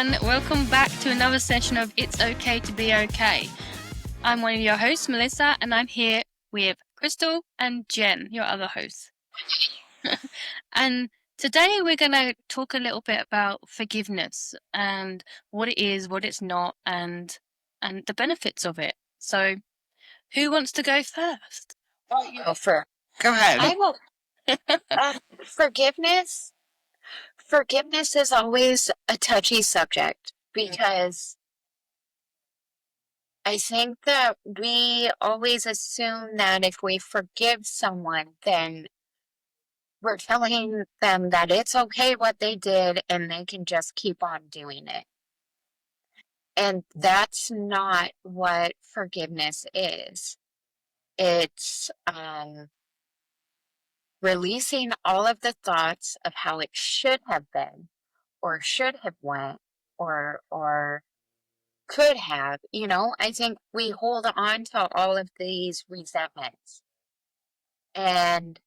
everyone. Welcome back to another session of It's Okay to Be Okay. I'm one of your hosts, Melissa, and I'm here with Crystal and Jen, your other hosts. And today we're going to talk a little bit about forgiveness and what it is, what it's not, and the benefits of it. So, who wants to go first? Go ahead. I will. Forgiveness. Forgiveness is always a touchy subject because I think that we always assume that if we forgive someone, then we're telling them that it's okay what they did and they can just keep on doing it. And that's not what forgiveness is. It's releasing all of the thoughts of how it should have been or should have went or could have. I think we hold on to all of these resentments, and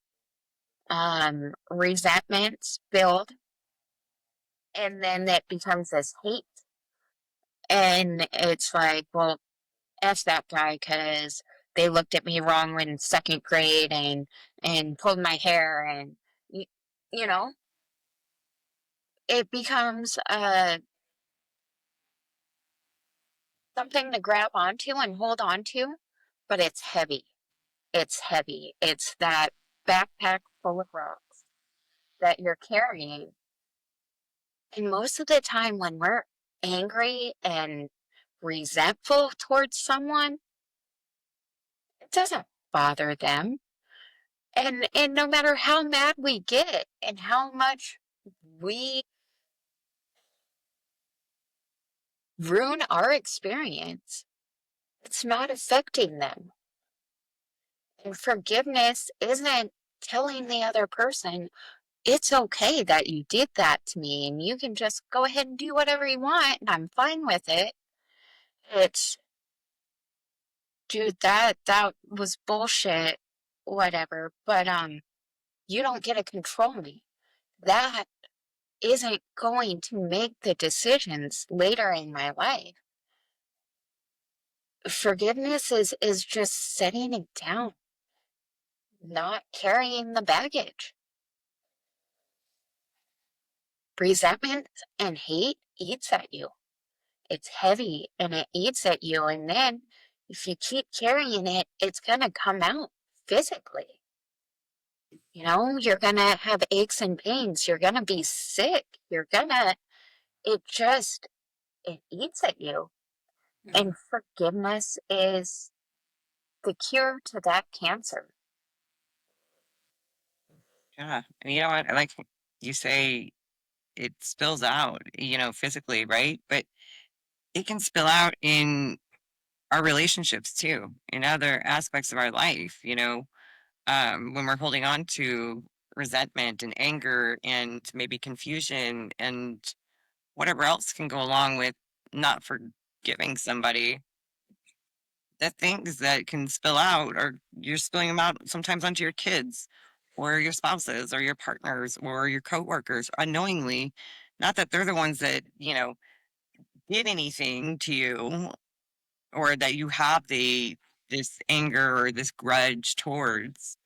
resentments build, and then it becomes this hate, and it's like, well, F that guy because they looked at me wrong in second grade and pulled my hair, and you, you know it becomes something to grab onto and hold on to, but it's heavy. It's heavy. It's that backpack full of rocks that you're carrying. And most of the time, when we're angry and resentful towards someone, it doesn't bother them. And no matter how mad we get and how much we ruin our experience, it's not affecting them. And forgiveness isn't telling the other person, it's okay that you did that to me and you can just go ahead and do whatever you want and I'm fine with it. It's, dude, that was bullshit, whatever, but you don't get to control me. That isn't going to make the decisions later in my life. Forgiveness is just setting it down, not carrying the baggage. Resentment and hate eats at you. It's heavy and it eats at you. And then if you keep carrying it, it's going to come out physically. You're going to have aches and pains. You're going to be sick. It eats at you. And forgiveness is the cure to that cancer. Yeah. And you know what? I like you say it spills out, physically, right? But it can spill out in our relationships too, in other aspects of our life, when we're holding on to resentment and anger and maybe confusion and whatever else can go along with not forgiving somebody. The things that can spill out, or you're spilling them out sometimes onto your kids or your spouses or your partners or your coworkers unknowingly. Not that they're the ones that, did anything to you or that you have this anger or this grudge towards,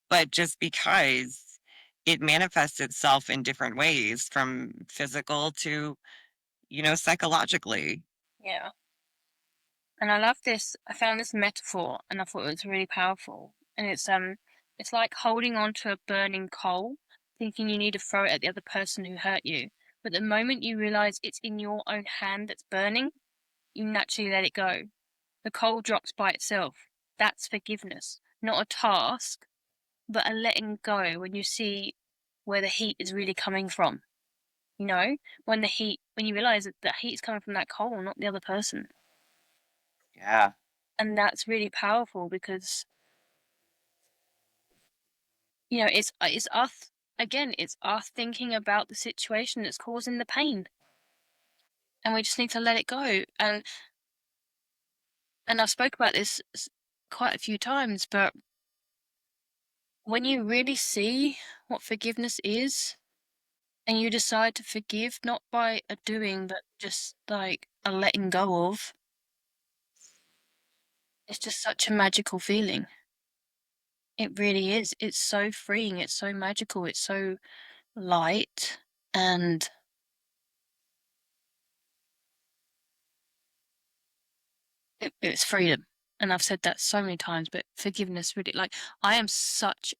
but just because it manifests itself in different ways from physical to, psychologically. Yeah. And I love this. I found this metaphor and I thought it was really powerful. And it's like holding on to a burning coal, thinking you need to throw it at the other person who hurt you. But the moment you realize it's in your own hand that's burning, you naturally let it go. The coal drops by itself. That's forgiveness. Not a task, but a letting go when you see where the heat is really coming from. When you realize that the heat is coming from that coal, not the other person. Yeah. And that's really powerful because it's us again. It's us thinking about the situation that's causing the pain, and we just need to let it go. And I spoke about this quite a few times, but when you really see what forgiveness is, and you decide to forgive not by a doing, but just like a letting go of, it's just such a magical feeling. It really is. It's so freeing. It's so magical. It's so light, and it's freedom. And I've said that so many times, but forgiveness really, like, I am such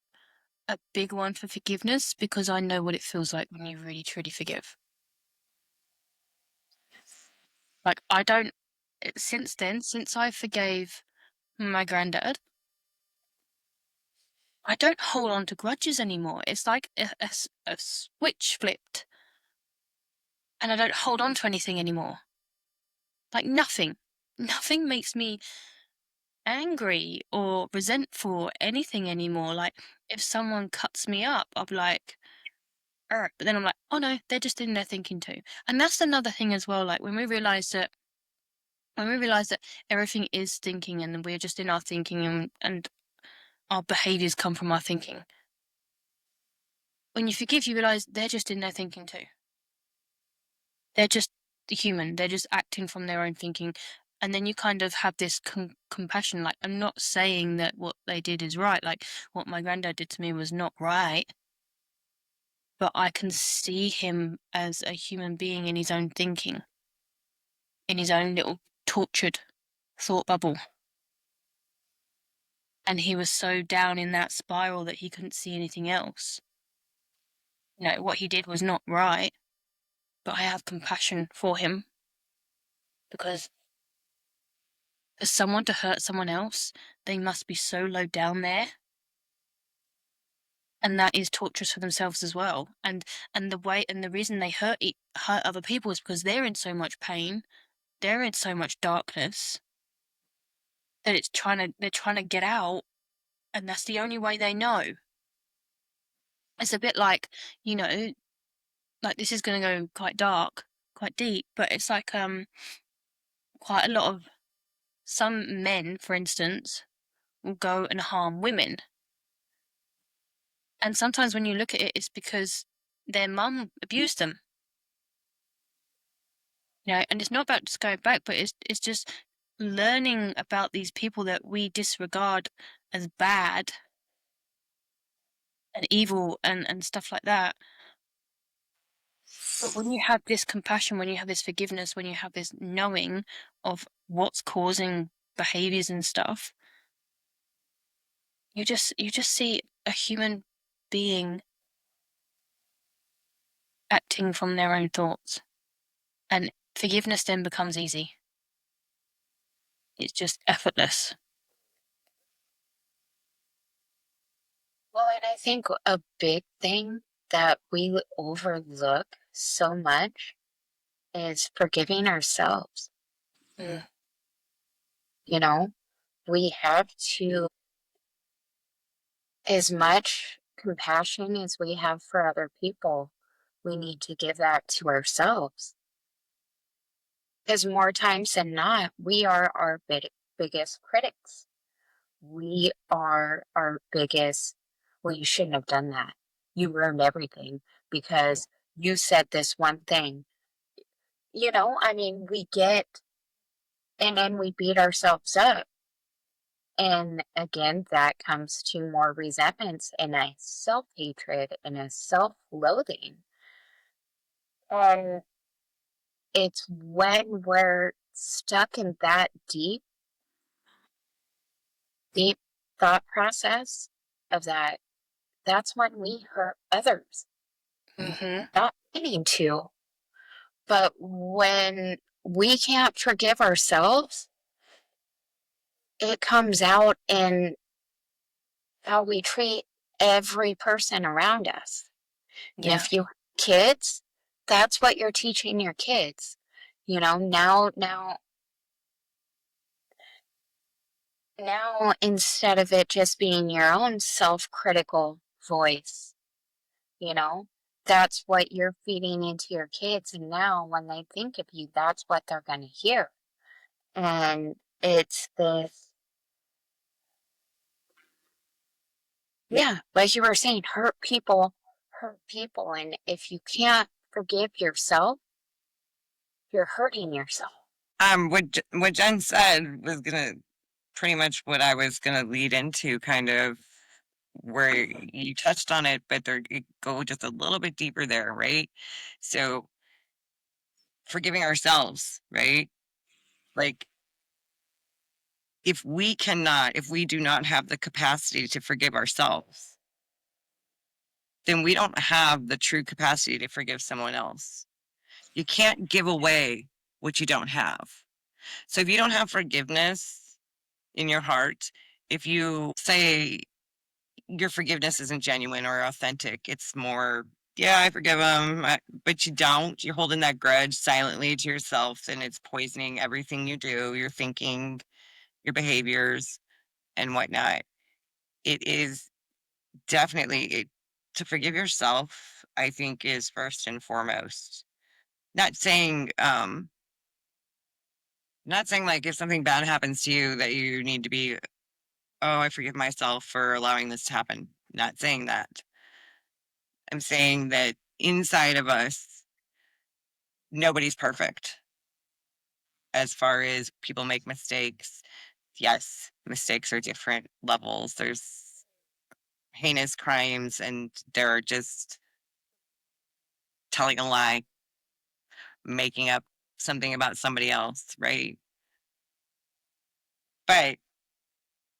a big one for forgiveness because I know what it feels like when you really truly forgive. Like, I don't, since then, since I forgave my granddad, I don't hold on to grudges anymore. It's like a switch flipped, and I don't hold on to anything anymore. Like, nothing. Nothing makes me angry or resentful or anything anymore. Like, if someone cuts me up, I'll be like, but then I'm like, oh no, they're just in there thinking too. And that's another thing as well. Like, when we realize that everything is thinking and we're just in our thinking, and our behaviors come from our thinking. When you forgive, you realize they're just in there thinking too. They're just human. They're just acting from their own thinking. And then you kind of have this compassion. Like, I'm not saying that what they did is right. Like, what my granddad did to me was not right. But I can see him as a human being in his own thinking, in his own little tortured thought bubble. And he was so down in that spiral that he couldn't see anything else. You know, what he did was not right, but I have compassion for him because for someone to hurt someone else, they must be so low down there. And that is torturous for themselves as well. And the way and the reason they hurt other people is because they're in so much pain, they're in so much darkness that they're trying to get out, and that's the only way they know. It's a bit like, you know, like, this is going to go quite dark, quite deep, but it's like quite a lot of some men, for instance, will go and harm women. And sometimes when you look at it, it's because their mum abused them. You know, and it's not about just going back, but it's just learning about these people that we disregard as bad and evil and stuff like that. But when you have this compassion, when you have this forgiveness, when you have this knowing of what's causing behaviors and stuff, you just see a human being acting from their own thoughts. And forgiveness then becomes easy. It's just effortless. Well, and I think a big thing that we overlook so much is forgiving ourselves. Mm. You know, we have to, as much compassion as we have for other people, we need to give that to ourselves. Because more times than not, we are our biggest critics. We are our biggest, well, you shouldn't have done that. You ruined everything because you said this one thing. I mean, and then we beat ourselves up. And again, that comes to more resentments and a self hatred and a self loathing. And it's when we're stuck in that deep thought process of that, that's when we hurt others. Mm-hmm. Not meaning to, but when we can't forgive ourselves, it comes out in how we treat every person around us. And Yeah. if you have kids, that's what you're teaching your kids. Now instead of it just being your own self-critical voice, you know, that's what you're feeding into your kids. And now when they think of you, that's what they're going to hear. And it's this, yeah, like you were saying, hurt people. And if you can't forgive yourself, you're hurting yourself. What Jen said was gonna pretty much what I was gonna lead into, kind of where you touched on it, but go just a little bit deeper there, right? So forgiving ourselves, right? Like if we do not have the capacity to forgive ourselves, then we don't have the true capacity to forgive someone else. You can't give away what you don't have. So if you don't have forgiveness in your heart, if you say your forgiveness isn't genuine or authentic, it's more, yeah, I forgive him, but you don't. You're holding that grudge silently to yourself, and it's poisoning everything you do, your thinking, your behaviors, and whatnot. It is definitely to forgive yourself, I think, is first and foremost. Not saying, not saying like if something bad happens to you that you need to be, oh, I forgive myself for allowing this to happen. Not saying that. I'm saying that inside of us, nobody's perfect as far as people make mistakes. Yes, mistakes are different levels. There's heinous crimes, and there are just telling a lie, making up something about somebody else, right? But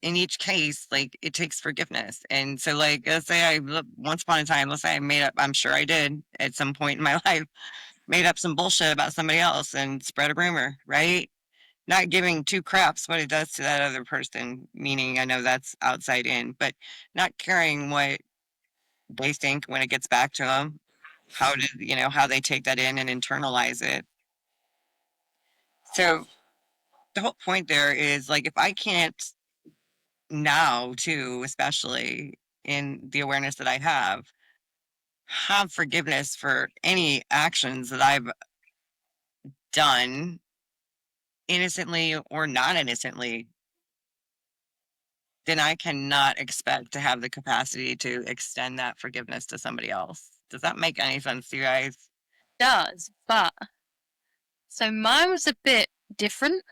in each case, like it takes forgiveness. And so, like, let's say once upon a time, let's say I made up, I'm sure I did at some point in my life, made up some bullshit about somebody else and spread a rumor, right? Not giving two craps what it does to that other person, meaning I know that's outside in, but not caring what they think when it gets back to them, how they take that in and internalize it. So the whole point there is like, if I can't now, too, especially in the awareness that I have forgiveness for any actions that I've done, innocently or not innocently, then I cannot expect to have the capacity to extend that forgiveness to somebody else. Does that make any sense to you guys? Does, but so mine was a bit different.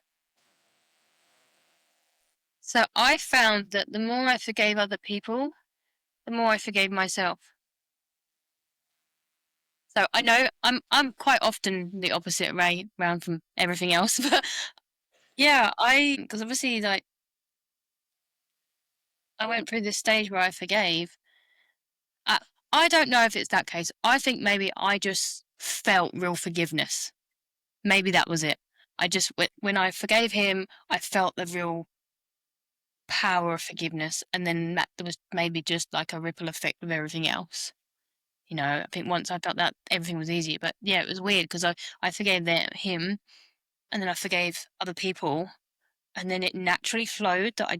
So I found that the more I forgave other people, the more I forgave myself. So I know I'm quite often the opposite way round from everything else, but yeah, because obviously like I went through this stage where I forgave. I, I don't know if it's that case. I think maybe I just felt real forgiveness. Maybe that was it. I just when I forgave him, I felt the real power of forgiveness, and then that there was maybe just like a ripple effect of everything else. I think once I felt that, everything was easier. But yeah, it was weird because I forgave him, and then I forgave other people, and then it naturally flowed that I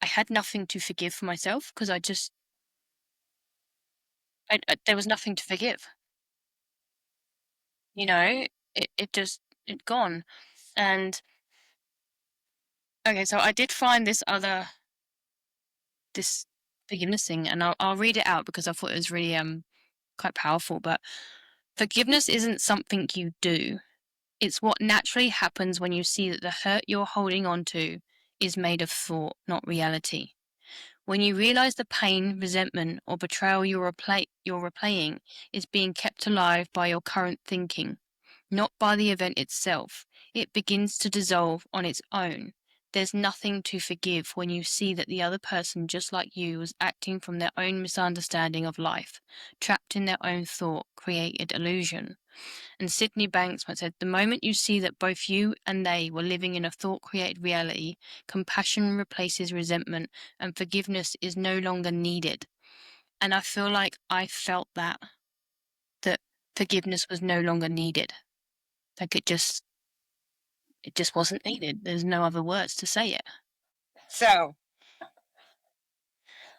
had nothing to forgive for myself because there was nothing to forgive. You know, it just it gone. And okay, so I did find this forgiveness thing, and I'll read it out because I thought it was really quite powerful. But forgiveness isn't something you do. It's what naturally happens when you see that the hurt you're holding on to is made of thought, not reality. When you realize the pain, resentment, or betrayal you're replaying is being kept alive by your current thinking, not by the event itself, it begins to dissolve on its own. There's nothing to forgive when you see that the other person, just like you, was acting from their own misunderstanding of life, trapped in their own thought created illusion. And Sydney Banks once said, the moment you see that both you and they were living in a thought created reality, compassion replaces resentment and forgiveness is no longer needed. And I feel like I felt that forgiveness was no longer needed. Like it just wasn't needed. There's no other words to say it. So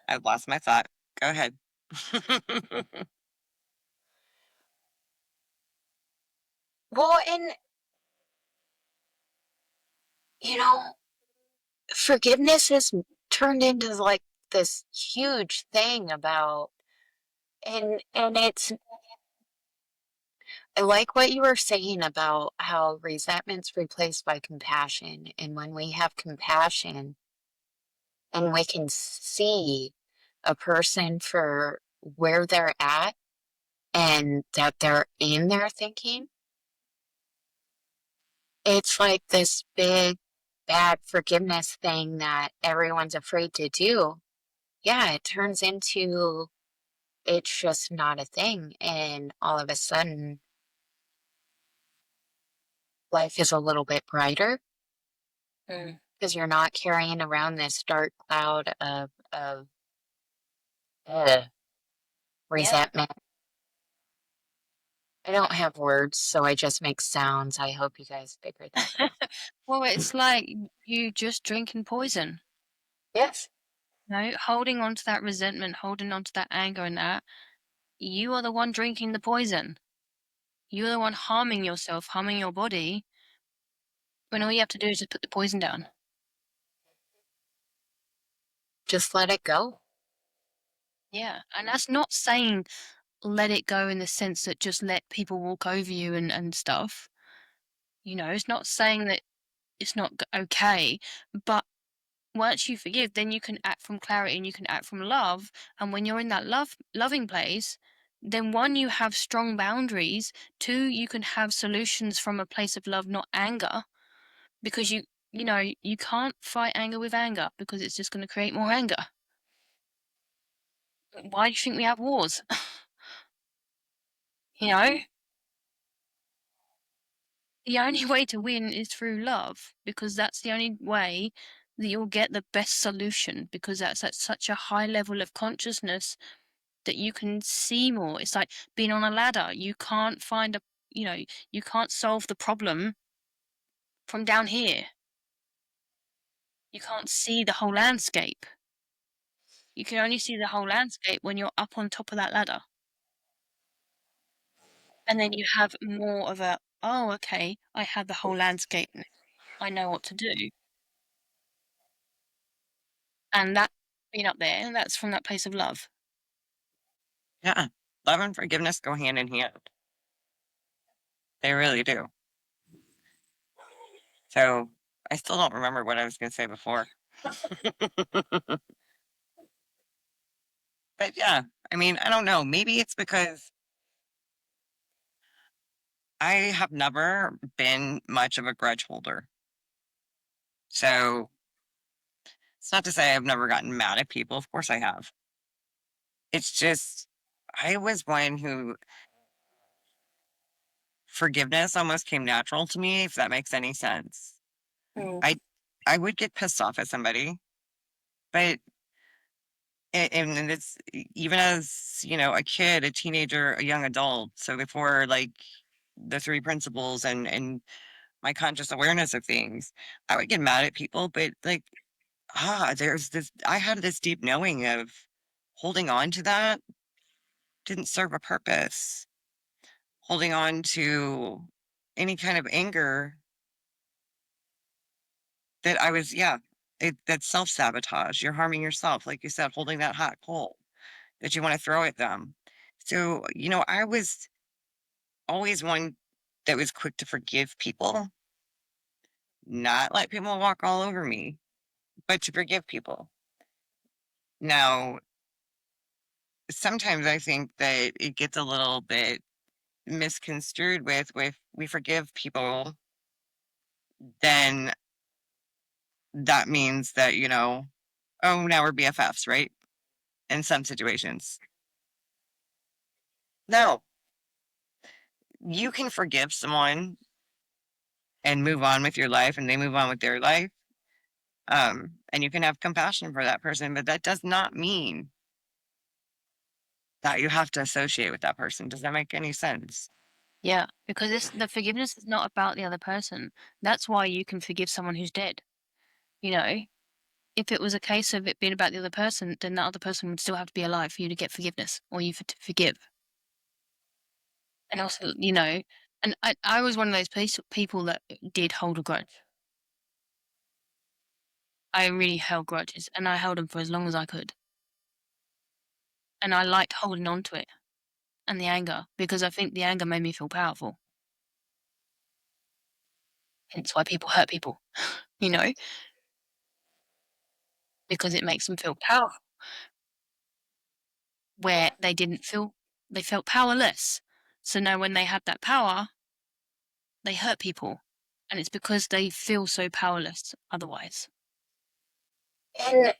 I've lost my thought. Go ahead. Well, and, you know, forgiveness has turned into like this huge thing about And it's I like what you were saying about how resentment's replaced by compassion. And when we have compassion and we can see a person for where they're at and that they're in their thinking, it's like this big bad forgiveness thing that everyone's afraid to do. Yeah, it turns into it's just not a thing. And all of a sudden, life is a little bit brighter Mm. because you're not carrying around this dark cloud of uh, Yeah. resentment. I don't have words, so I just make sounds. I hope you guys figured that out. Well, it's like you just drinking poison. Yes. No, holding on to that resentment, holding on to that anger and that, you are the one drinking the poison. You're the one harming yourself, harming your body, when all you have to do is just put the poison down. Just let it go. Yeah, and that's not saying let it go in the sense that just let people walk over you and stuff. You know, it's not saying that it's not okay, but once you forgive, then you can act from clarity and you can act from love. And when you're in that loving place, then one, you have strong boundaries. Two, you can have solutions from a place of love, not anger, because you know you can't fight anger with anger because it's just going to create more anger. Why do you think we have wars? You know, the only way to win is through love because that's the only way that you'll get the best solution because that's at such a high level of consciousness that you can see more. It's like being on a ladder. You can't find a, you know, you can't solve the problem from down here. You can't see the whole landscape. You can only see the whole landscape when you're up on top of that ladder. And then you have more of a, oh, okay, I have the whole landscape now. I know what to do. And that being up there, that's from that place of love. Yeah. Love and forgiveness go hand in hand. They really do. So I still don't remember what I was going to say before. But yeah, I mean, I don't know. Maybe it's because I have never been much of a grudge holder. So it's not to say I've never gotten mad at people. Of course I have. It's just, I was one who forgiveness almost came natural to me, if that makes any sense. Mm. I I would get pissed off at somebody, but and it's even as a kid, a teenager, a young adult. So before like the three principles and my conscious awareness of things, I would get mad at people, but like there's this. I had this deep knowing of holding on to that didn't serve a purpose. Holding on to any kind of anger that I was, yeah, that's self sabotage. You're harming yourself, like you said, holding that hot coal that you want to throw at them. So, I was always one that was quick to forgive people, not let people walk all over me, but to forgive people. Now, sometimes I think that it gets a little bit misconstrued with we forgive people, then that means that, oh, now we're BFFs, right? In some situations. No, you can forgive someone and move on with your life and they move on with their life. And you can have compassion for that person, but that does not mean that you have to associate with that person. Does that make any sense? Yeah, because the forgiveness is not about the other person. That's why you can forgive someone who's dead. You know, if it was a case of it being about the other person, then that other person would still have to be alive for you to get forgiveness or you to forgive. And also, and I was one of those people that did hold a grudge. I really held grudges and I held them for as long as I could. And I liked holding on to it. and the anger, because I think the anger made me feel powerful. Hence why people hurt people, you know, because it makes them feel powerful, where they felt powerless. So now when they had that power, they hurt people. And it's because they feel so powerless otherwise. And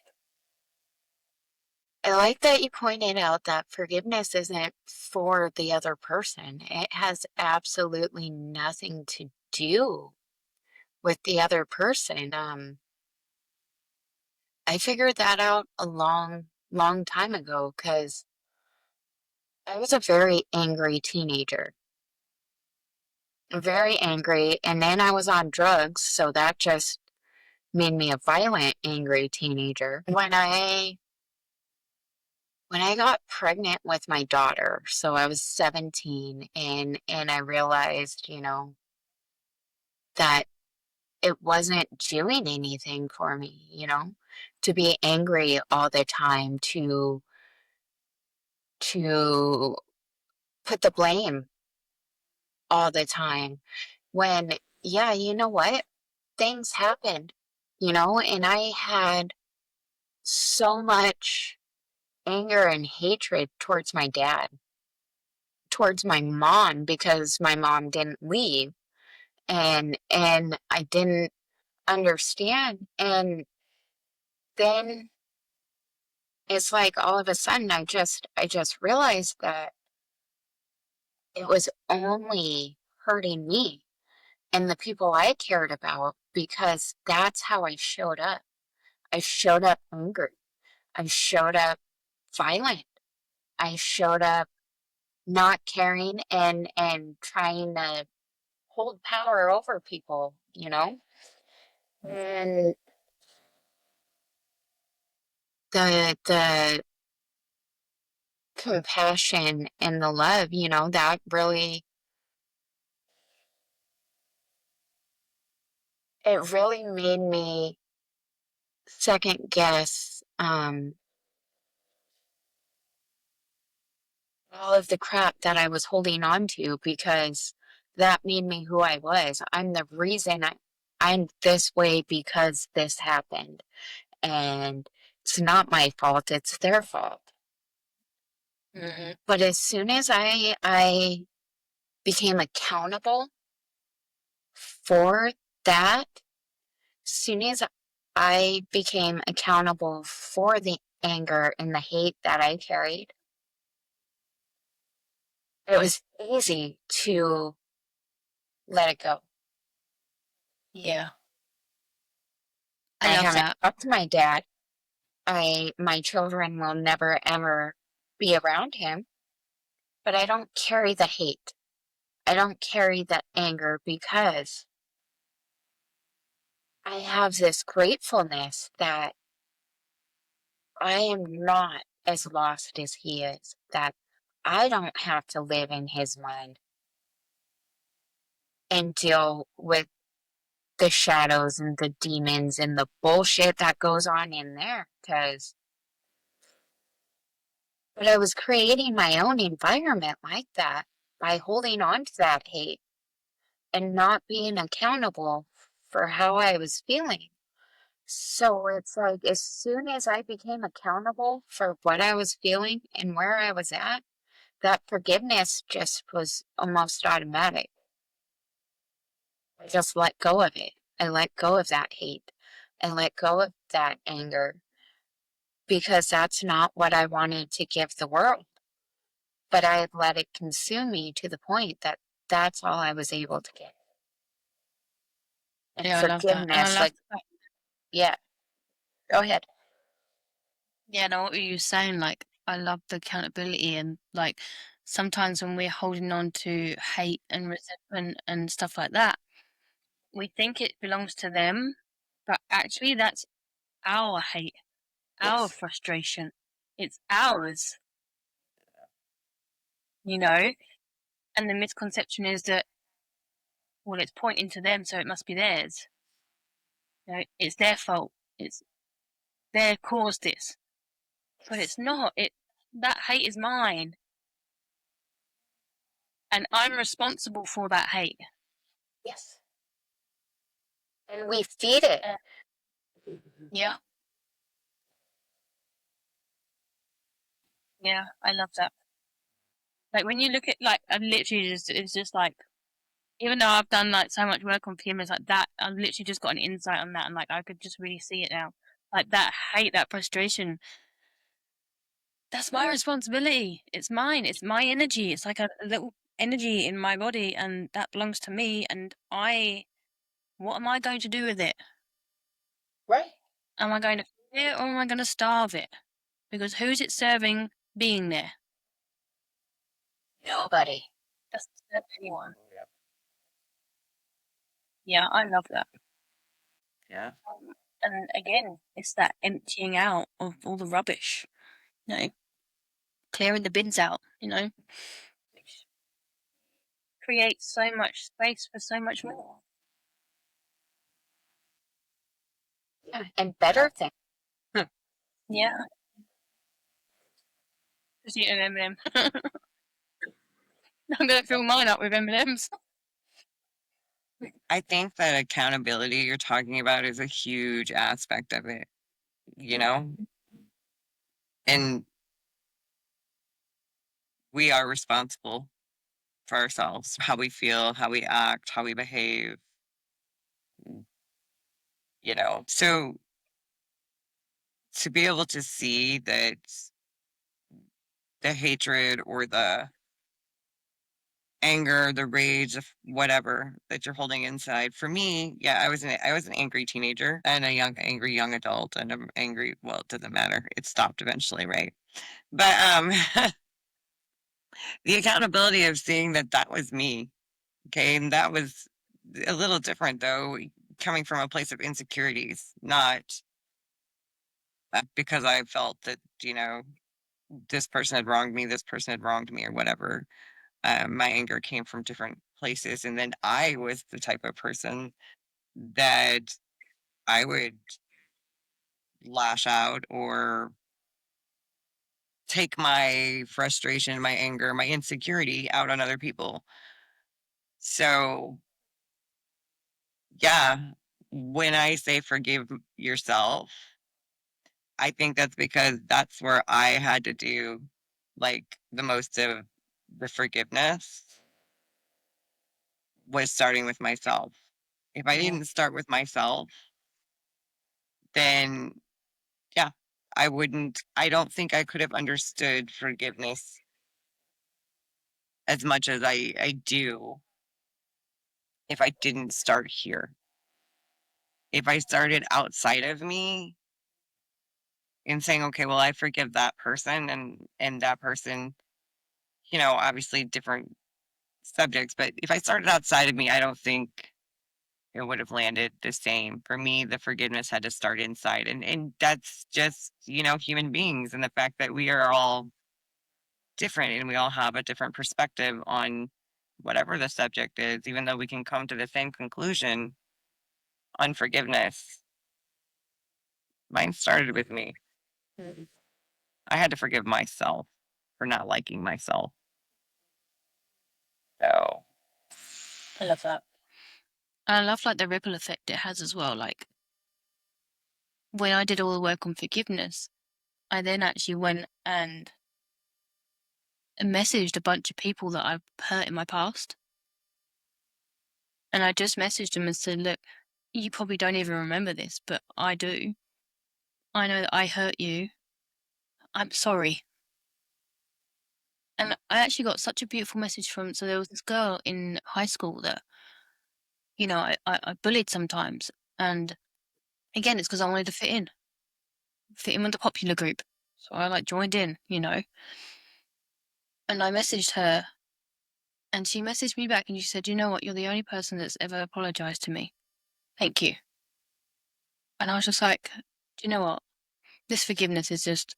I like that you pointed out that forgiveness isn't for the other person. It has absolutely nothing to do with the other person. I figured that out a long time ago because I was a very angry teenager. Very angry, and then I was on drugs, so that just made me a violent, angry teenager. When I got pregnant with my daughter, so I was 17, and I realized, that it wasn't doing anything for me, to be angry all the time, to put the blame all the time when, yeah, you know what? Things happened, and I had so much anger and hatred towards my dad, towards my mom because my mom didn't leave and I didn't understand. And then it's like all of a sudden I just realized that it was only hurting me and the people I cared about because that's how I showed up. I showed up angry. I showed up violent. I showed up not caring and trying to hold power over people. And the compassion and the love, that really it really made me second guess all of the crap that I was holding on to because that made me who I was. I'm the reason I'm this way because this happened. And it's not my fault, it's their fault. But as soon as I became accountable for that, soon as I became accountable for the anger and the hate that I carried, it was easy to let it go. Yeah. I I love haven't that. talked to my dad. My children will never ever be around him, but I don't carry the hate. I don't carry the anger because I have this gratefulness that I am not as lost as he is, that I don't have to live in his mind and deal with the shadows and the demons and the bullshit that goes on in there. But I was creating my own environment like that by holding on to that hate and not being accountable for how I was feeling. So it's like as soon as I became accountable for what I was feeling and where I was at, that forgiveness just was almost automatic. I just let go of it. I let go of that hate. I let go of that anger because that's not what I wanted to give the world. But I had let it consume me to the point that that's all I was able to get. And Yeah, I love that. And I forgiveness, love like, yeah, go ahead. yeah, no, what you were saying, like, I love the accountability and like sometimes when we're holding on to hate and resentment and stuff like that, we think it belongs to them, but actually that's our hate, our Yes. frustration. It's ours, you know? And the misconception is that, well, it's pointing to them, so it must be theirs. It's their fault. It's they caused this. But it's not. That hate is mine. And I'm responsible for that hate. Yes. And we feed it. Yeah. Yeah, I love that. Like when you look at like I've literally just it's just like even though I've done like so much work on forgiveness like that, I've literally just got an insight on that and like I could just really see it now. Like that hate, that frustration, that's my responsibility. It's mine. It's my energy. It's like a little energy in my body and that belongs to me and what am I going to do with it? Right. Am I going to feed it or am I going to starve it? Because who's it serving being there? Nobody. Doesn't serve anyone. Yeah, I love that. Yeah. And again, it's that emptying out of all the rubbish, you know, clearing the bins out, which creates so much space for so much more. Yeah. And better things. Yeah, just eat an M&M. I'm gonna fill mine up with M&Ms. I think that accountability you're talking about is a huge aspect of it, you know? And we are responsible for ourselves, how we feel, how we act, how we behave, you know? So to be able to see that the hatred or the anger, the rage, whatever that you're holding inside. For me, yeah, I was an angry teenager and a angry young adult, and I'm angry. Well, it doesn't matter. It stopped eventually, right? But the accountability of seeing that that was me, okay, and that was a little different though, coming from a place of insecurities, not because I felt that this person had wronged me, this person had wronged me, or whatever. My anger came from different places. And then I was the type of person that I would lash out or take my frustration, my anger, my insecurity out on other people. So, yeah, when I say forgive yourself, I think that's because that's where I had to do like the most of the forgiveness was starting with myself. If I Mhm. didn't start with myself, then yeah, I don't think I could have understood forgiveness as much as I do if I didn't start here. If I started outside of me and saying, okay, well, I forgive that person and that person, obviously different subjects, but if I started outside of me, I don't think it would have landed the same. For me, the forgiveness had to start inside. And that's just, human beings and the fact that we are all different and we all have a different perspective on whatever the subject is, even though we can come to the same conclusion on forgiveness. Mine started with me. Mhm. I had to forgive myself for not liking myself. So, I love that. And I love like the ripple effect it has as well. Like when I did all the work on forgiveness, I then actually went and messaged a bunch of people that I've hurt in my past. And I just messaged them and said, look, you probably don't even remember this, but I do. I know that I hurt you. I'm sorry. And I actually got such a beautiful message so there was this girl in high school that, I bullied sometimes. And again, it's because I wanted to fit in with the popular group. So I like joined in. And I messaged her and she messaged me back and she said, you know what? You're the only person that's ever apologized to me. Thank you. And I was just like, do you know what? This forgiveness is just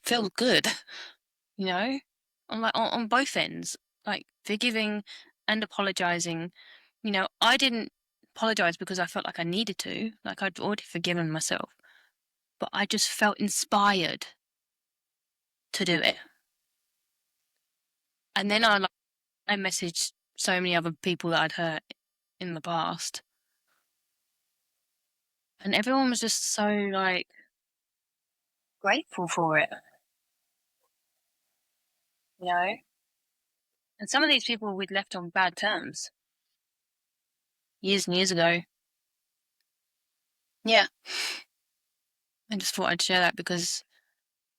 feels good, you know? On both ends, like forgiving and apologizing. I didn't apologize because I felt like I needed to, like I'd already forgiven myself, but I just felt inspired to do it. And then I messaged so many other people that I'd hurt in the past, and everyone was just so, like, grateful for it, you know? And some of these people we'd left on bad terms years and years ago. Yeah. I just thought I'd share that because,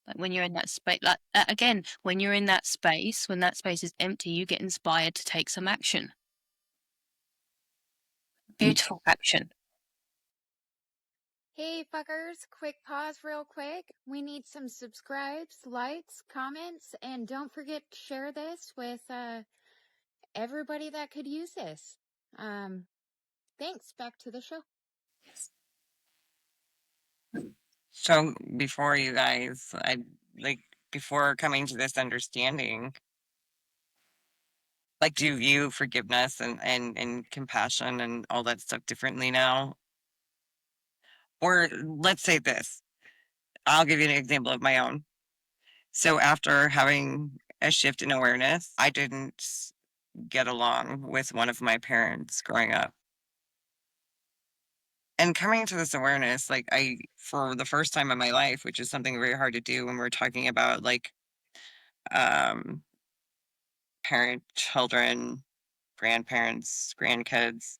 like, when you're in that space, like, again, when you're in that space, when that space is empty, you get inspired to take some action. Beautiful action. Hey fuckers, quick pause real quick. We need some subscribes, likes, comments, and don't forget to share this with everybody that could use this. Thanks. Back to the show. So before you guys, like before coming to this understanding, like, do you view forgiveness and compassion and all that stuff differently now? Or let's say this, I'll give you an example of my own. So after having a shift in awareness, I didn't get along with one of my parents growing up. And coming to this awareness, like for the first time in my life, which is something very hard to do when we're talking about like um parent, children, grandparents, grandkids,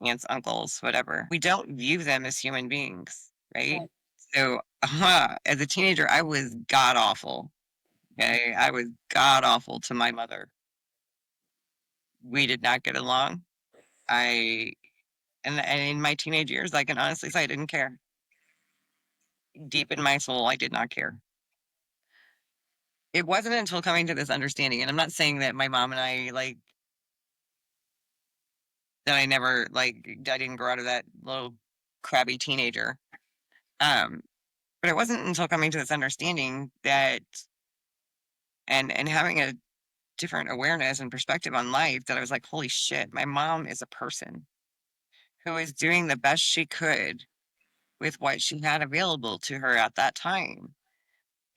aunts, uncles, whatever. We don't view them as human beings, right? Right. So as a teenager, I was god awful. Okay. I was god awful to my mother. We did not get along. I and in my teenage years, I can honestly say I didn't care. Deep in my soul, I did not care. It wasn't until coming to this understanding, and I'm not saying that my mom and I like that I never like I didn't grow out of that little crabby teenager. Um, but it wasn't until coming to this understanding that and having a different awareness and perspective on life that I was like, holy shit, my mom is a person who is doing the best she could with what she had available to her at that time.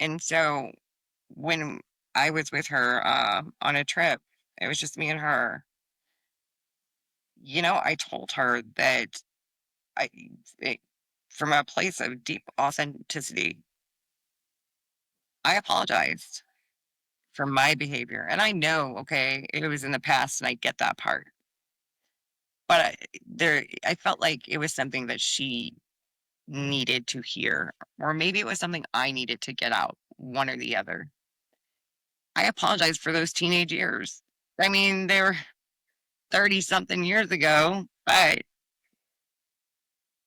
And so when I was with her on a trip, it was just me and her. I told her that I, it, from a place of deep authenticity, I apologized for my behavior. And I know, okay, it was in the past and I get that part. But I felt like it was something that she needed to hear, or maybe it was something I needed to get out, one or the other. I apologize for those teenage years. I mean, they were 30 something years ago, but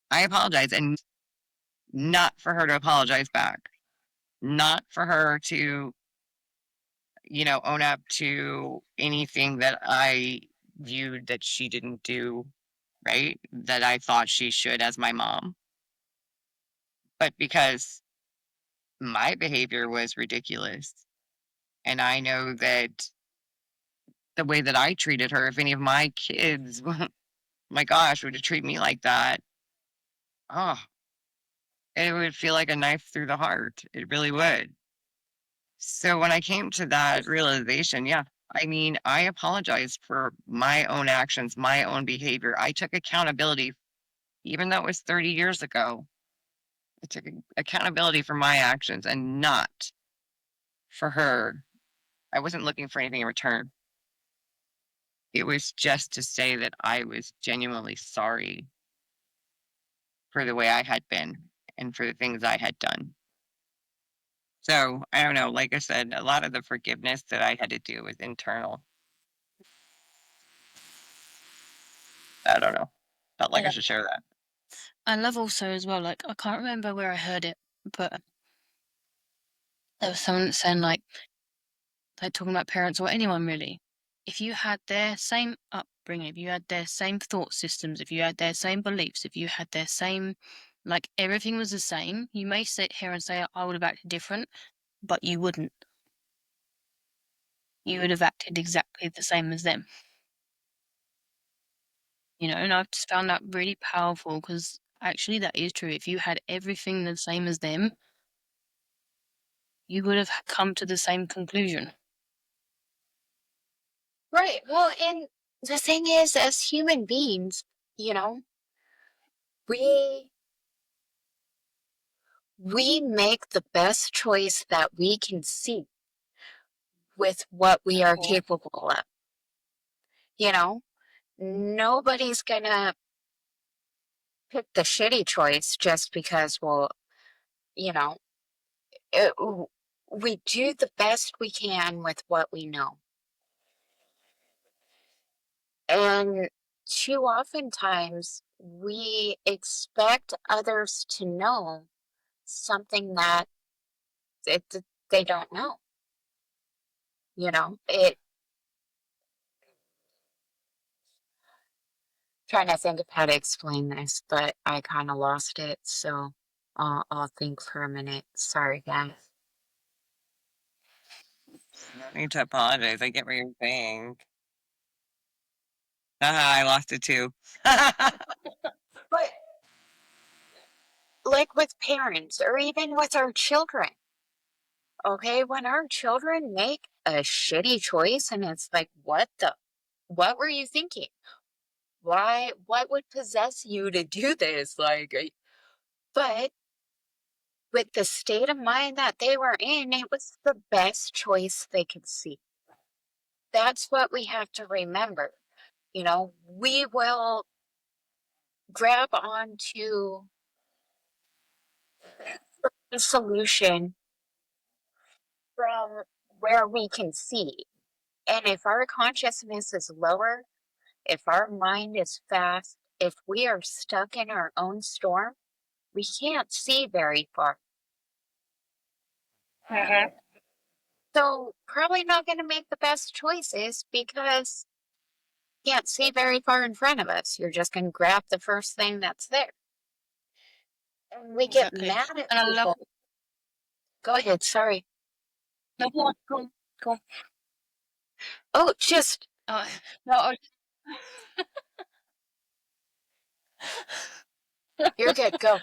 I apologize. And not for her to apologize back, not for her to, own up to anything that I viewed that she didn't do right, that I thought she should as my mom. But because my behavior was ridiculous, and I know that the way that I treated her, if any of my kids, my gosh, would have treated me like that, oh, it would feel like a knife through the heart. It really would. So when I came to that realization, yeah, I mean, I apologized for my own actions, my own behavior. I took accountability, even though it was 30 years ago. I took accountability for my actions and not for her. I wasn't looking for anything in return. It was just to say that I was genuinely sorry for the way I had been and for the things I had done. So I don't know. Like I said, a lot of the forgiveness that I had to do was internal. I don't know. Felt like I Yeah. should share that. I love also as well, like, I can't remember where I heard it, but there was someone saying, like talking about parents or anyone really. If you had their same upbringing, if you had their same thought systems, if you had their same beliefs, if you had their same, like everything was the same, you may sit here and say, I would have acted different, but you wouldn't. You would have acted exactly the same as them. And I've just found that really powerful because actually that is true. If you had everything the same as them, you would have come to the same conclusion. Right. Well, and the thing is, as human beings, you know, we we make the best choice that we can see with what we Of are course. capable of. You know, nobody's gonna pick the shitty choice just because, well, you know, it, we do the best we can with what we know. And too oftentimes we expect others to know something that it, they don't know. Trying to think of how to explain this, but I kind of lost it. So I'll think for a minute. Sorry, guys. No need to apologize. I get what you're saying. I lost it too. But like with parents or even with our children, okay, when our children make a shitty choice and it's like, what were you thinking? What would possess you to do this? But with the state of mind that they were in, it was the best choice they could see. That's what we have to remember. We will grab onto the solution from where we can see. And if our consciousness is lower, if our mind is fast, if we are stuck in our own storm, we can't see very far. Mhm. So, probably not going to make the best choices because you can't see very far in front of us. You're just going to grab the first thing that's there. And we get Exactly. mad at And I love. people. Go ahead, sorry. No, go on, go on, go on. Oh, just, Oh, no, I you're good, go.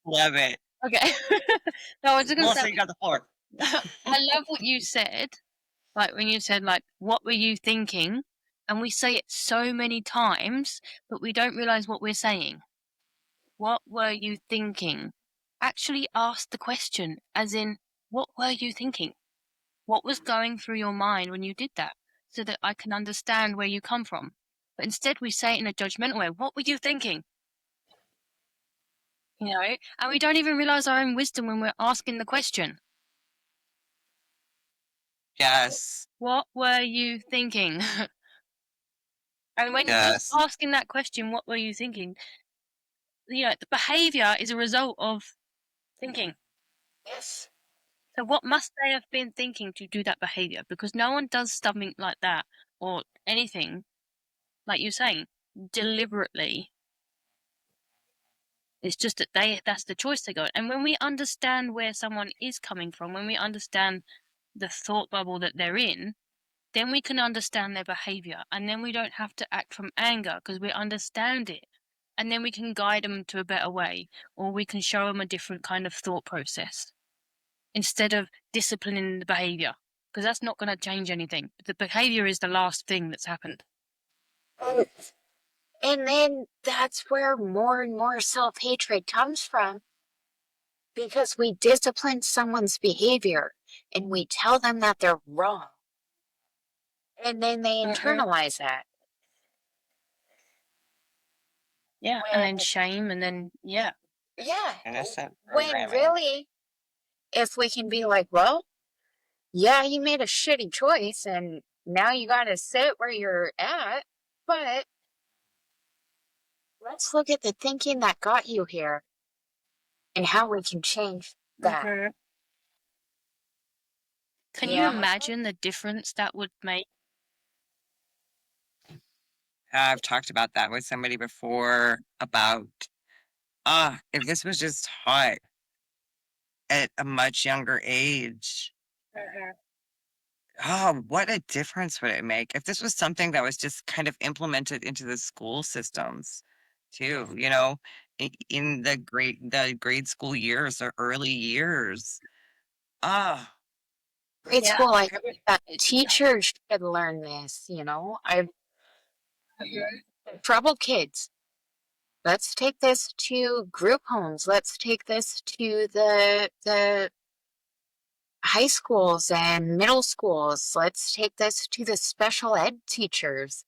Love it. okay. No, I was just gonna say, Melissa, you got the floor. I love what you said. Like when you said, like, what were you thinking? And we say it so many times, but we don't realize what we're saying. What were you thinking? Actually ask the question, as in, what were you thinking? What was going through your mind when you did that? So that I can understand where you come from. But instead, we say it in a judgmental way. What were you thinking? And we don't even realize our own wisdom when we're asking the question. Yes. What were you thinking? And when just Yes. asking that question, what were you thinking? The behavior is a result of thinking. Yes. So what must they have been thinking to do that behavior? Because no one does something like that or anything, like you're saying, deliberately. It's just that that's the choice they got. And when we understand where someone is coming from, when we understand the thought bubble that they're in, then we can understand their behavior. And then we don't have to act from anger because we understand it. And then we can guide them to a better way, or we can show them a different kind of thought process instead of disciplining the behavior, because that's not going to change anything. The behavior is the last thing that's happened. And, and then that's where more and more self hatred comes from because we discipline someone's behavior and we tell them that they're wrong. And then they Mm-mm. internalize that. Yeah, and then When, shame, and then yeah. yeah, Innocent when programming. really, if we can be like, well, yeah, you made a shitty choice and now you got to sit where you're at, but let's look at the thinking that got you here and how we can change that. Mhm. Can you Yeah. imagine the difference that would make? I've talked about that with somebody before about if this was just taught at a much younger age, Mhm. what a difference would it make if this was something that was just kind of implemented into the school systems too, in the grade school years or early years. Ah, Grade Yeah. school, I think that teachers should learn this, you know. I trouble kids. Let's take this to group homes. Let's take this to the high schools and middle schools. Let's take this to the special ed teachers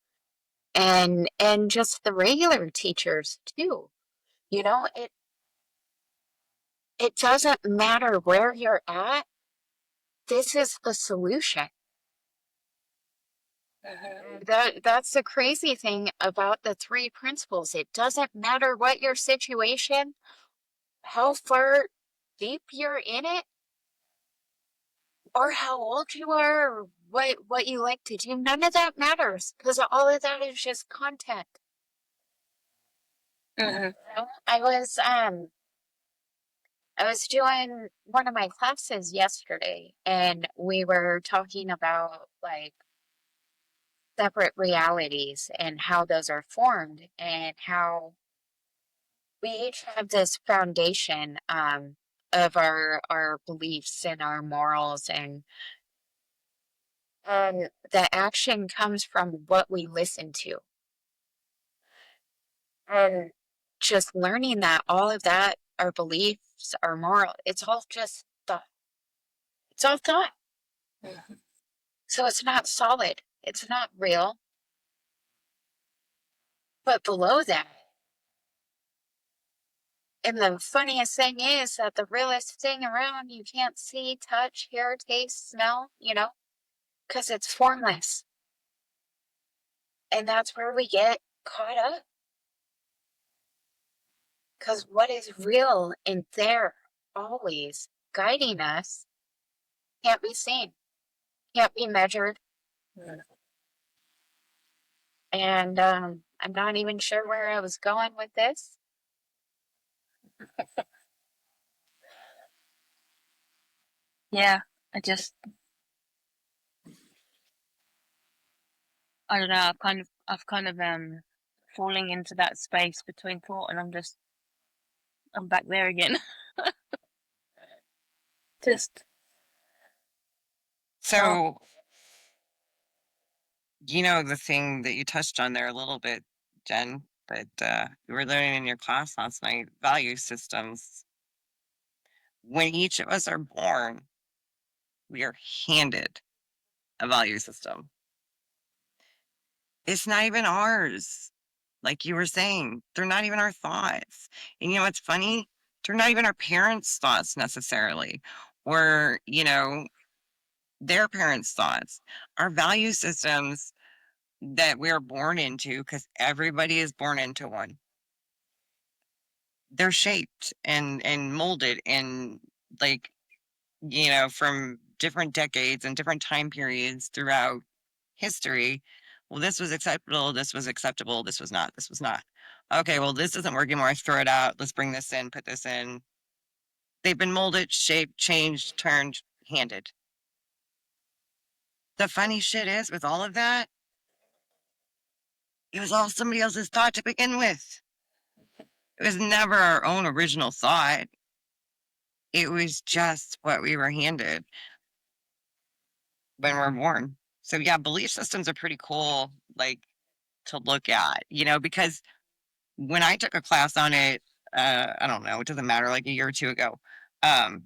and just the regular teachers too. You know, it doesn't matter where you're at. This is the solution. That's the crazy thing about the three principles. It doesn't matter what your situation, how far deep you're in it, or how old you are, or what you like to do. None of that matters because all of that is just content. Mm-hmm. You know, I was doing one of my classes yesterday and we were talking about like separate realities and how those are formed and how we each have this foundation of our beliefs and our morals and the action comes from what we listen to. And just learning that all of that, our beliefs, our moral, it's all just thought. It's all thought. So it's not solid. It's not real. But below that, and the funniest thing is that the realest thing around you can't see, touch, hear, taste, smell, you know, because it's formless. And that's where we get caught up. Because what is real and there always guiding us can't be seen, can't be measured. And I'm not even sure where I was going with this. Yeah. I just, I don't know. I've kind of falling into that space between thought, and I'm back there again. Just, oh, So, the thing that you touched on there a little bit, Jen, that you were learning in your class last night, value systems. When each of us are born, we are handed a value system. It's not even ours. Like you were saying, they're not even our thoughts. And you know what's funny? They're not even our parents' thoughts necessarily, or, their parents' thoughts. Our value systems that we're born into, because everybody is born into one, they're shaped and molded and like, from different decades and different time periods throughout history. Well, this was acceptable, this was acceptable, this was not, this was not. Okay, well, this doesn't work anymore. Throw it out. Let's bring this in, put this in. They've been molded, shaped, changed, turned, handed. The funny shit is with all of that, it was all somebody else's thought to begin with. It was never our own original thought. It was just what we were handed when we're born. So yeah, belief systems are pretty cool, like to look at, because when I took a class on it, I don't know, it doesn't matter, like a year or two ago. Um,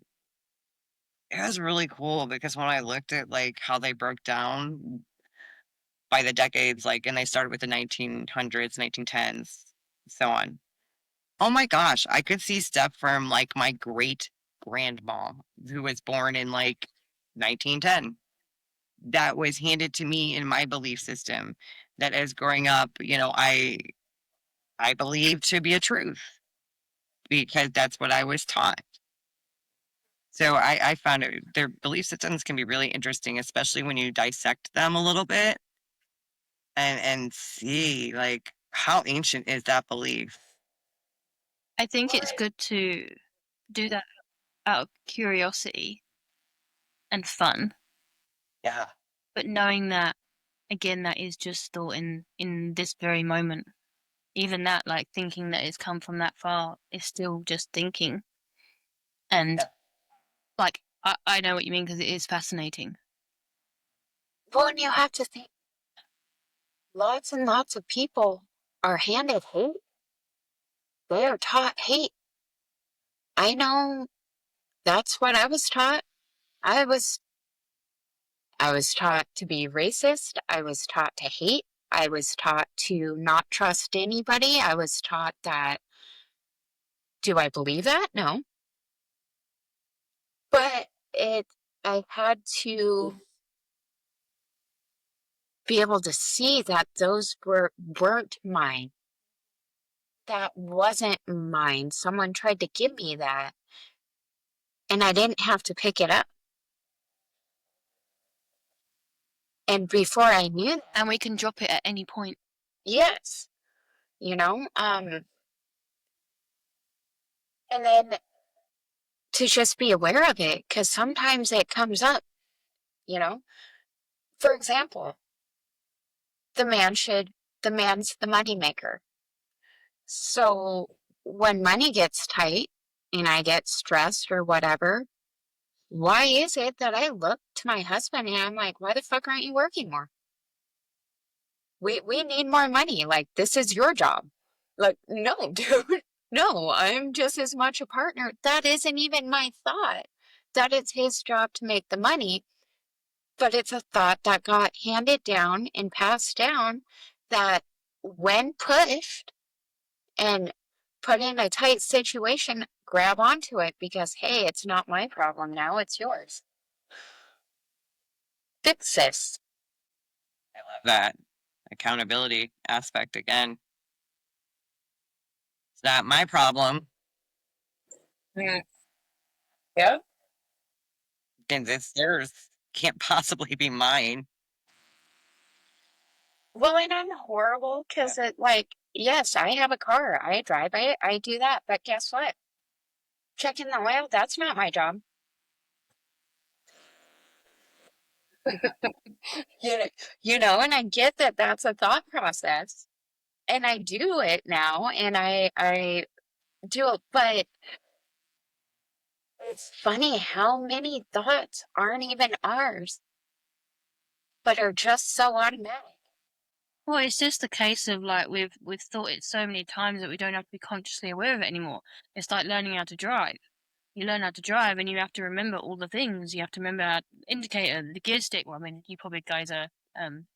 it was really cool because when I looked at like how they broke down by the decades, like, and they started with the 1900s, 1910s, so on. Oh my gosh, I could see stuff from like my great grandma who was born in like 1910 that was handed to me in my belief system that as growing up, I believe to be a truth because that's what I was taught. So I found their belief systems can be really interesting, especially when you dissect them a little bit and see like how ancient is that belief. I think it's good to do that out of curiosity and fun, Yeah. but knowing that, again, that is just thought in this very moment. Even that, like thinking that it's come from that far, is still just thinking. And Yeah. like I know what you mean because it is fascinating. Well, and you have to think lots and lots of people are handed hate. They are taught hate. I know that's what I was taught. I was I was taught to be racist. I was taught to hate. I was taught to not trust anybody. I was taught that. Do I believe that? No. But I had to be able to see that those weren't mine. That wasn't mine. Someone tried to give me that, and I didn't have to pick it up. And before I knew that, And we can drop it at any point. yes, you know, and then to just be aware of it, because sometimes it comes up, you know. For example, the man's the money maker. So when money gets tight and I get stressed or whatever, why is it that I look to my husband and I'm like, why the fuck aren't you working more? We need more money. Like, this is your job. Like, no, dude. No, I'm just as much a partner. That isn't even my thought. That it's his job to make the money, but it's a thought that got handed down and passed down that when pushed and put in a tight situation, grab onto it because, hey, it's not my problem now, it's yours. Fix this. I love that accountability aspect again. It's not my problem. Mm. Yeah. And it's theirs. Can't possibly be mine. Well, and I'm horrible because it, like, yes, I have a car. I drive it. I do that. But guess what? Checking the oil, that's not my job. You know, and I get that that's a thought process. And I do it now, and I do it, but it's funny how many thoughts aren't even ours, but are just so automatic. Well, it's just a case of like we've thought it so many times that we don't have to be consciously aware of it anymore. It's like learning how to drive. You learn how to drive and you have to remember all the things. You have to remember indicator, the gear stick. Well, I mean, you probably guys are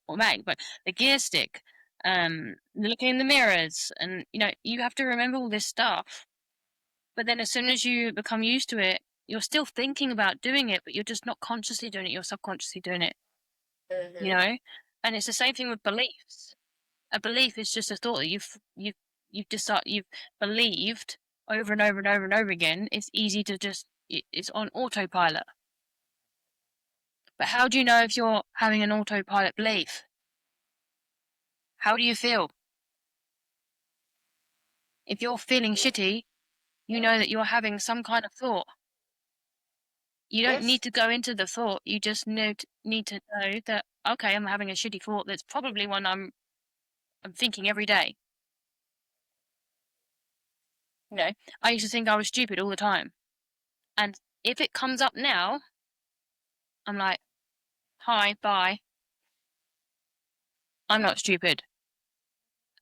automatic, but the gear stick, looking in the mirrors, and you have to remember all this stuff. But then as soon as you become used to it, you're still thinking about doing it, but you're just not consciously doing it. You're subconsciously doing it. You Mm-hmm. know, and it's the same thing with beliefs. A belief is just a thought that you've believed over and over and over and over again. It's easy to just it's on autopilot. But how do you know if you're having an autopilot belief? How do you feel? If you're feeling shitty, you know that you're having some kind of thought. You don't Yes. need to go into the thought. You just need to know that okay, I'm having a shitty thought. That's probably one I'm thinking every day. I used to think I was stupid all the time. And if it comes up now, I'm like, hi, bye. I'm not stupid.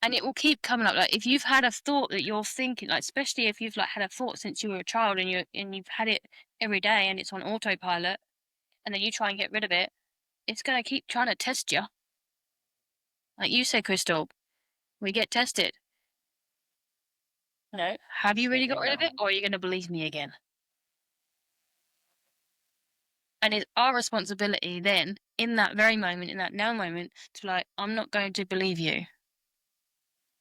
And it will keep coming up. Like if you've had a thought that you're thinking, like especially if you've like had a thought since you were a child and you've had it every day and it's on autopilot, and then you try and get rid of it, it's gonna keep trying to test you. Like you say, Crystal, we get tested. Have you really got rid of it, or are you gonna believe me again? And it's our responsibility then, in that very moment, in that now moment, to like, I'm not going to believe you.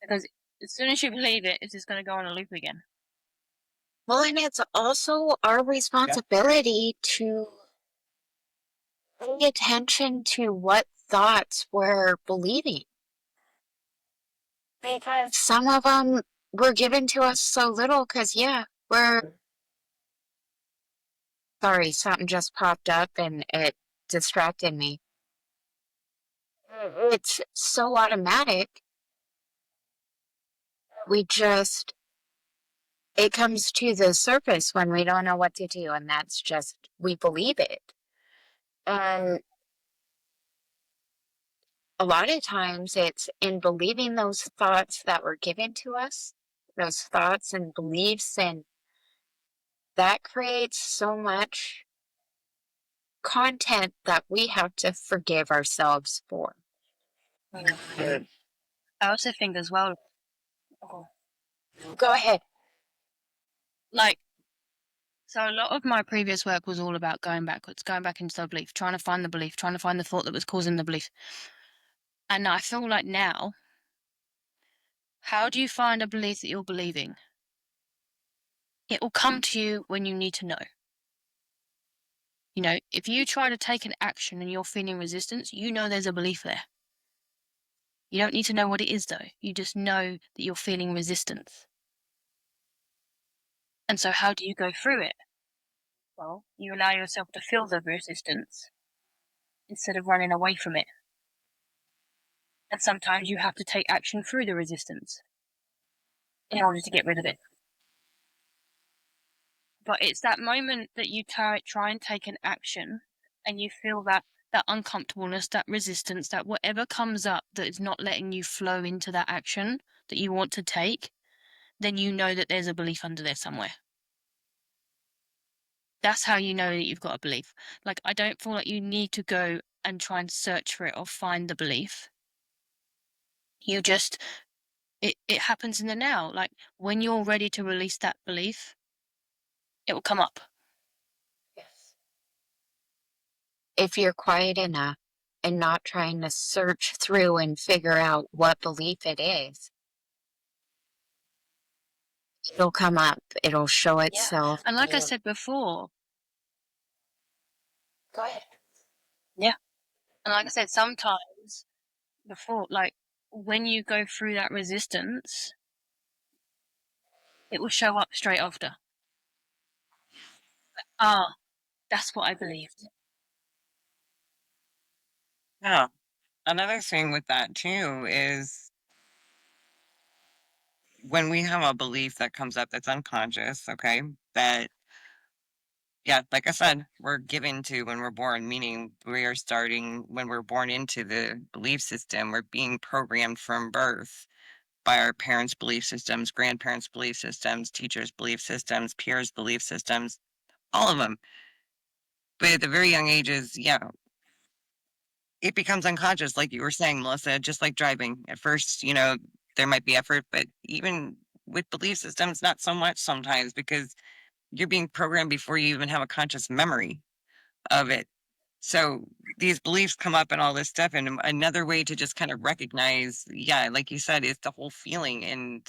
Because as soon as you believe it, it's just going to go on a loop again. Well, and it's also our responsibility to pay attention to what thoughts we're believing. Because some of them were given to us so little, because, yeah, sorry, something just popped up and it distracted me. It's so automatic. We just it comes to the surface when we don't know what to do, and that's just, we believe it. And a lot of times it's in believing those thoughts that were given to us, those thoughts and beliefs, and that creates so much content that we have to forgive ourselves for. I also think as well, Go ahead. like, so a lot of my previous work was all about going backwards, going back into the belief, trying to find the belief, trying to find the thought that was causing the belief. And I feel like now, how do you find a belief that you're believing? It will come to you when you need to know. You know, if you try to take an action and you're feeling resistance, you know there's a belief there. You don't need to know what it is, though. You just know that you're feeling resistance. And so, how do you go through it? Well, you allow yourself to feel the resistance instead of running away from it. And sometimes you have to take action through the resistance in order to get rid of it. But it's that moment that you try and take an action and you feel that uncomfortableness, that resistance, that whatever comes up that is not letting you flow into that action that you want to take, then you know that there's a belief under there somewhere. That's how you know that you've got a belief. Like, I don't feel like you need to go and try and search for it or find the belief. You just, it happens in the now. Like, when you're ready to release that belief, it will come up. Yes. If you're quiet enough and not trying to search through and figure out what belief it is, it'll come up. It'll show Yeah. itself. And like I said before, Go ahead. yeah. And like I said, sometimes before, like, when you go through that resistance, it will show up straight after. Ah, that's what I believed. Yeah. Another thing with that too is when we have a belief that comes up that's unconscious, okay, that, yeah, like I said, we're given to when we're born, meaning we are starting when we're born into the belief system, we're being programmed from birth by our parents' belief systems, grandparents' belief systems, teachers' belief systems, peers' belief systems, all of them. But at the very young ages, yeah, it becomes unconscious, like you were saying, Melissa, just like driving. At first, there might be effort, but even with belief systems, not so much sometimes because you're being programmed before you even have a conscious memory of it. So these beliefs come up and all this stuff. And another way to just kind of recognize, yeah, like you said, is the whole feeling. And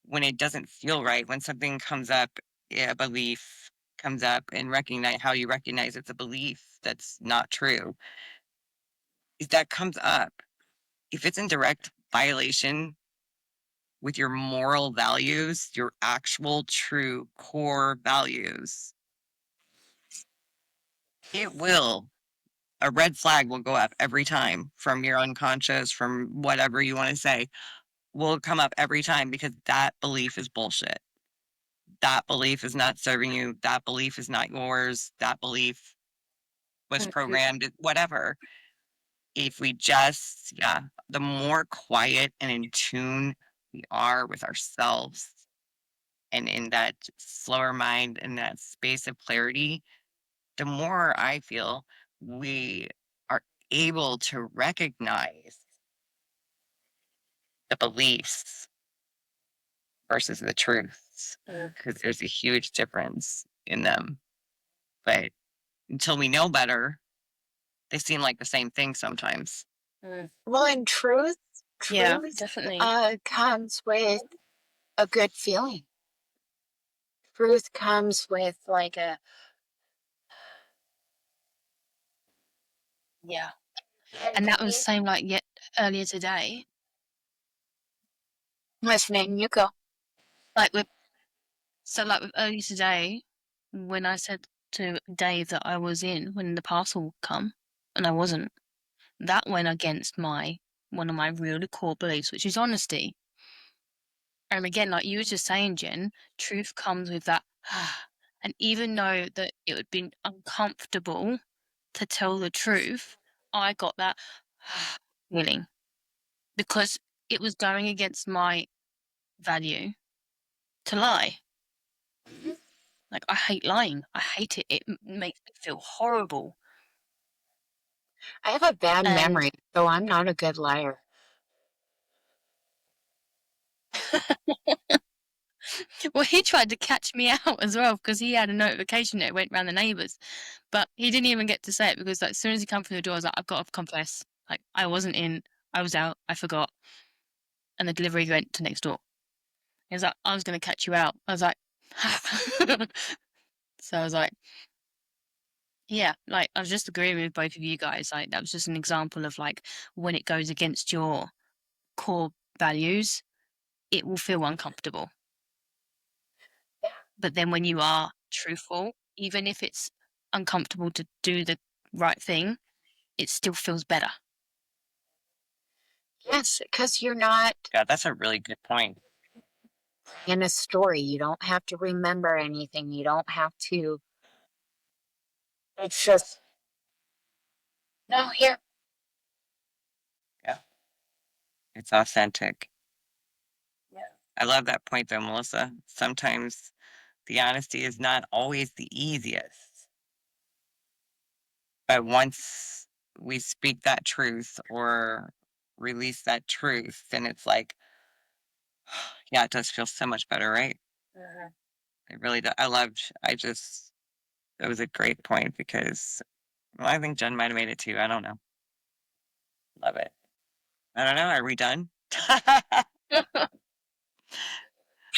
when it doesn't feel right, when something comes up, a belief comes up, and recognize how you recognize it's a belief that's not true. If that comes up, if it's in direct violation with your moral values, your actual true core values, it will, a red flag will go up every time from your unconscious, from whatever you want to say, will come up every time because that belief is bullshit. That belief is not serving you. That belief is not yours. That belief was programmed, whatever. If we just, yeah, the more quiet and in tune we are with ourselves and in that slower mind and that space of clarity, the more I feel we are able to recognize the beliefs versus the truths because there's a huge difference in them. But until we know better, they seem like the same thing sometimes. Well, in truth, Yeah, truth definitely. comes with a good feeling. Truth comes with like a, Yeah. And that was the same like yet earlier today. listening, you go. Like with earlier today, when I said to Dave that I was in when the parcel would come and I wasn't, that went against one of my really core beliefs, which is honesty. And again, like you were just saying, Jen, truth comes with that. And even though that it would be uncomfortable to tell the truth, I got that feeling because it was going against my value to lie. Like, I hate lying. I hate it. It makes me feel horrible. I have a bad And memory, so I'm not a good liar. well, he tried to catch me out as well because he had a notification that went round the neighbours. But he didn't even get to say it because like, as soon as he come through the door, I was like, I've got to confess. Like, I wasn't in. I was out. I forgot. And the delivery went to next door. He was like, I was going to catch you out. I was like, so I was like, yeah, like I was just agreeing with both of you guys. Like that was just an example of like when it goes against your core values, it will feel uncomfortable. Yeah. But then when you are truthful, even if it's uncomfortable to do the right thing, it still feels better. Yes, because you're not Yeah, that's a really good point. in a story. You don't have to remember anything. You don't have to. It's just, no, here. Yeah, it's authentic. Yeah. I love that point though, Melissa. Sometimes the honesty is not always the easiest, but once we speak that truth or release that truth, then it's like, yeah, it does feel so much better, right? It really does. That was a great point because, well, I think Jen might have made it too. I don't know. Love it. I don't know. Are we done?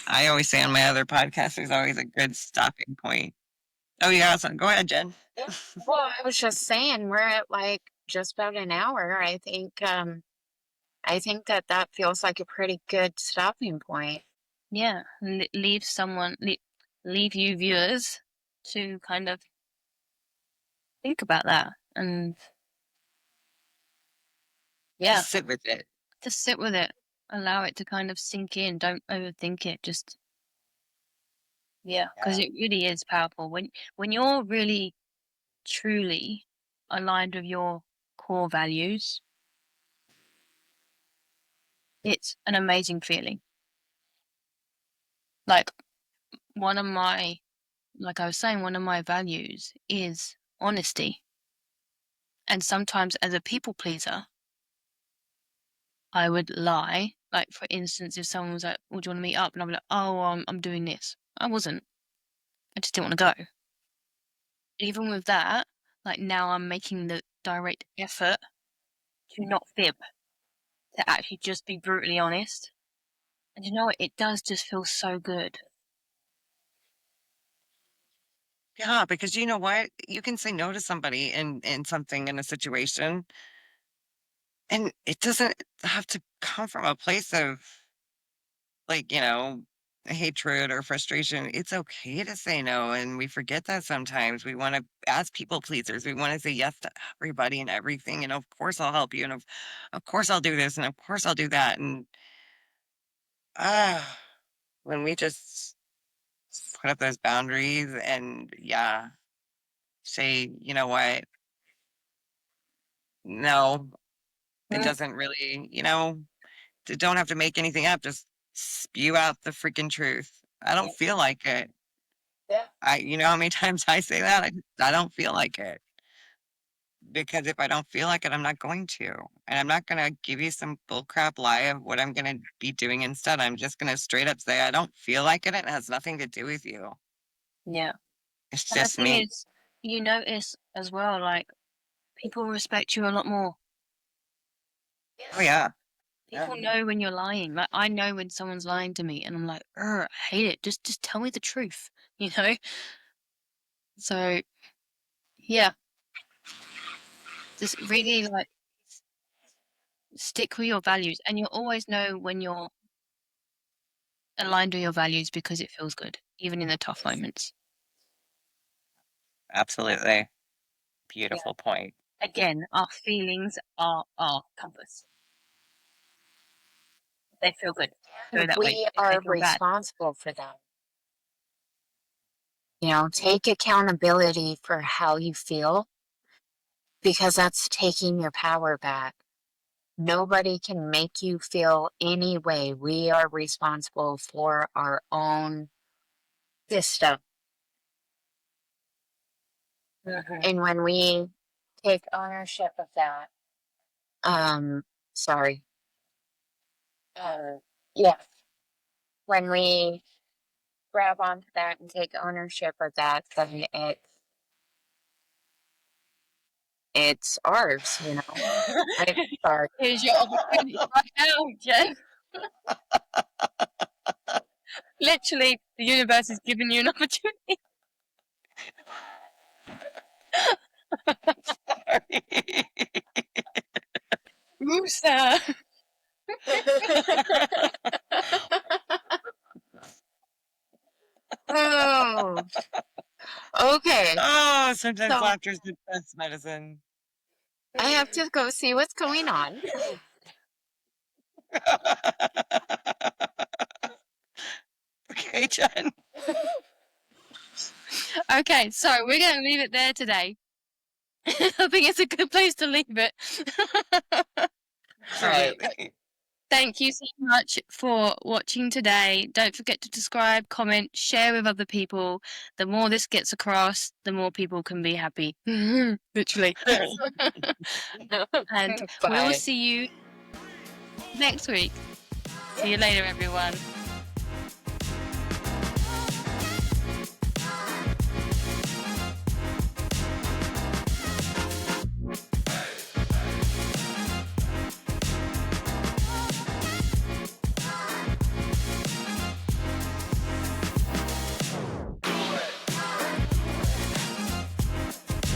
I always say on my other podcast, there's always a good stopping point. Oh, yeah. So go ahead, Jen. Yeah. Well, I was just saying we're at like just about an hour. I think that that feels like a pretty good stopping point. Yeah, and leave you viewers to kind of think about that and yeah, Just sit with it. just sit with it. Allow it to kind of sink in. Don't overthink it. Just yeah, because Yeah. it really is powerful when you're really truly aligned with your core values. It's an amazing feeling. Like one of my, like I was saying, one of my values is honesty. And sometimes as a people pleaser, I would lie. Like for instance, if someone was like, "Well, do you want to meet up?" and I'm like, "Oh, I'm doing this." I wasn't. I just didn't want to go. Even with that, like now I'm making the direct effort to not fib, to actually just be brutally honest. And you know what? It does just feel so good. Yeah, because you know what? You can say no to somebody in something in a situation, and it doesn't have to come from a place of like, hatred or frustration. It's okay to say no, and we forget that sometimes. We want to, as people pleasers, we want to say yes to everybody and everything, and of course I'll help you, and of course I'll do this, and of course I'll do that, and ah, when we just put up those boundaries and yeah, say, you know what? No, it Mm, doesn't really, don't have to make anything up. Just spew out the freaking truth. I don't feel like it. Yeah. You know how many times I say that? I don't feel like it. Because if I don't feel like it, I'm not going to. And I'm not going to give you some bullcrap lie of what I'm going to be doing instead. I'm just going to straight up say, I don't feel like it. It has nothing to do with you. yeah. It's And the just thing me. is, you notice as well, like people respect you a lot more. Oh, yeah. Yeah. People know when you're lying. Like I know when someone's lying to me, and I'm like, I hate it. Just tell me the truth, you know. So yeah, just really like stick with your values, and you'll always know when you're aligned with your values because it feels good, even in the tough moments. Absolutely. Yeah. Beautiful point. Again, our feelings are our compass. they feel good. Go that way. We If they are feel bad. responsible for them. You know, take accountability for how you feel, because that's taking your power back. Nobody can make you feel any way. We are responsible for our own system. And when we take ownership of that, sorry. Yeah. When we grab onto that and take ownership of that, then it's ours, you know. I'm sorry. Here's your opportunity right now, Jen. Literally, the universe is giving you an opportunity. Sorry. Rooster. Oh, okay. Oh, sometimes So laughter is the best medicine. I have to go see what's going on. Okay, Jen. Okay, so we're going to leave it there today. I think it's a good place to leave it. Absolutely. Thank you so much for watching today. Don't forget to subscribe, comment, share with other people. The more this gets across, the more people can be happy. Literally. And we will Bye. see you next week. See you later, everyone.